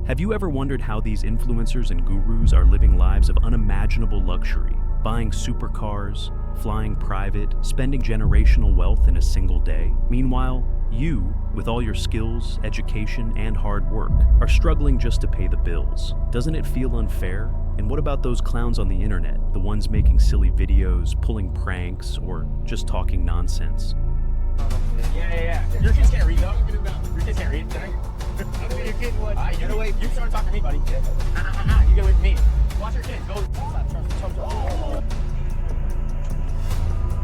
Have you ever wondered how these influencers and gurus are living lives of unimaginable luxury, buying supercars, flying private, spending generational wealth in a single day? Meanwhile, you, with all your skills, education, and hard work, are struggling just to pay the bills. Doesn't it feel unfair? And what about those clowns on the internet, the ones making silly videos, pulling pranks, or just talking nonsense? Yeah. Your kids can't read, though. Your kids can't read. Your kid would. Get away. You start talking to me, buddy. You get away from me. Watch your kids. Go.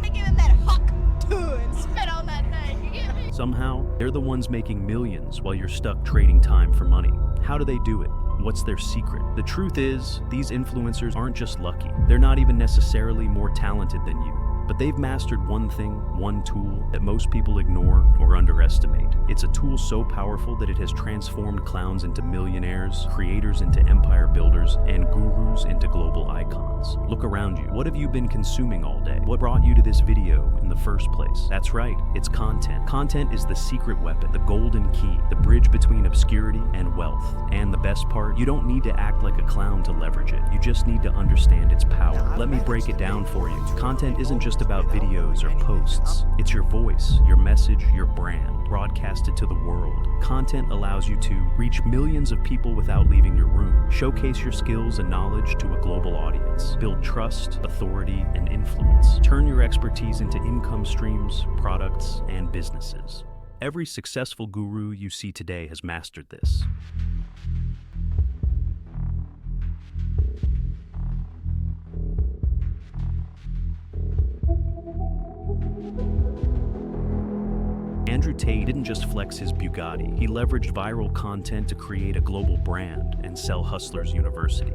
I give him that huck too and spit on that thing. You get me? Somehow, they're the ones making millions while you're stuck trading time for money. How do they do it? What's their secret? The truth is, these influencers aren't just lucky. They're not even necessarily more talented than you. But they've mastered one thing, one tool, that most people ignore or underestimate. It's a tool so powerful that it has transformed clowns into millionaires, creators into empire builders, and gurus into global icons. Look around you. What have you been consuming all day? What brought you to this video in the first place? That's right, it's content. Content is the secret weapon, the golden key, the bridge between obscurity and wealth. And the best part, you don't need to act like a clown to leverage it. You just need to understand its power. Let me break it down for you. Content isn't just about videos or posts. It's your voice, your message, your brand, broadcasted to the world. Content allows you to reach millions of people without leaving your room, showcase your skills and knowledge to a global audience, build trust, authority, and influence, turn your expertise into income streams, products, and businesses. Every successful guru you see today has mastered this. Andrew Tate didn't just flex his Bugatti, he leveraged viral content to create a global brand and sell Hustlers University.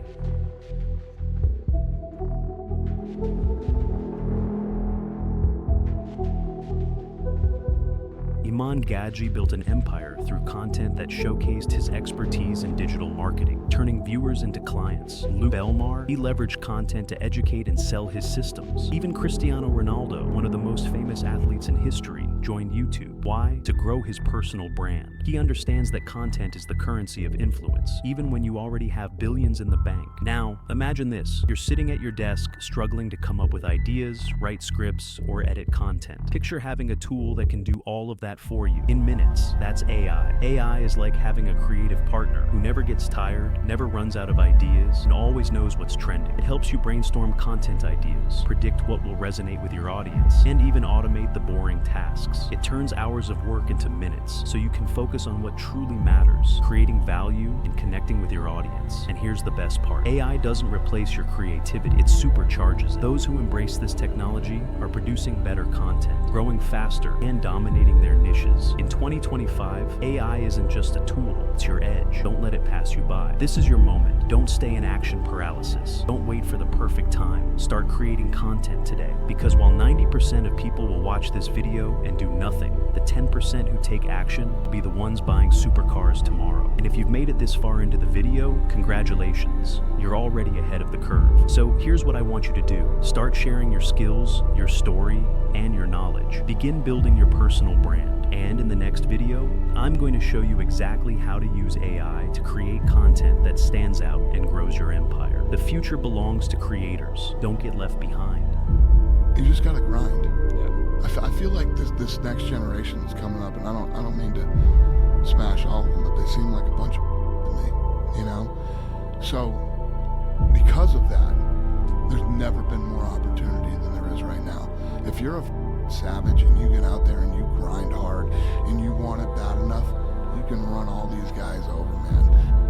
Iman Gadji built an empire through content that showcased his expertise in digital marketing, turning viewers into clients. Lou Belmar, he leveraged content to educate and sell his systems. Even Cristiano Ronaldo, one of the most famous athletes in history, joined YouTube. Why? To grow his personal brand. He understands that content is the currency of influence, even when you already have billions in the bank. Now, imagine this. You're sitting at your desk, struggling to come up with ideas, write scripts, or edit content. Picture having a tool that can do all of that for you in minutes. That's AI. AI is like having a creative partner who never gets tired, never runs out of ideas, and always knows what's trending. It helps you brainstorm content ideas, predict what will resonate with your audience, and even automate the boring tasks. It turns hours of work into minutes, so you can focus on what truly matters, creating value and connecting with your audience. And here's the best part. AI doesn't replace your creativity, it supercharges it. Those who embrace this technology are producing better content, growing faster, and dominating their niches. In 2025, AI isn't just a tool, it's your edge. Don't let it pass you by. This is your moment. Don't stay in action paralysis. Don't wait for the perfect time. Start creating content today. Because while 90% of people will watch this video and do nothing, the 10% who take action will be the ones buying supercars tomorrow. And if you've made it this far into the video, congratulations. You're already ahead of the curve. So here's what I want you to do. Start sharing your skills, your story, and your knowledge. Begin building your personal brand. And in the next video, I'm going to show you exactly how to use AI to create content that stands out and grows your empire. The future belongs to creators. Don't get left behind. You just gotta grind. I feel like this next generation is coming up, and I don't mean to smash all of them, but they seem like a bunch of to me, you know? So, because of that, there's never been more opportunity than there is right now. If you're a savage and you get out there and you grind hard and you want it bad enough, you can run all these guys over, man.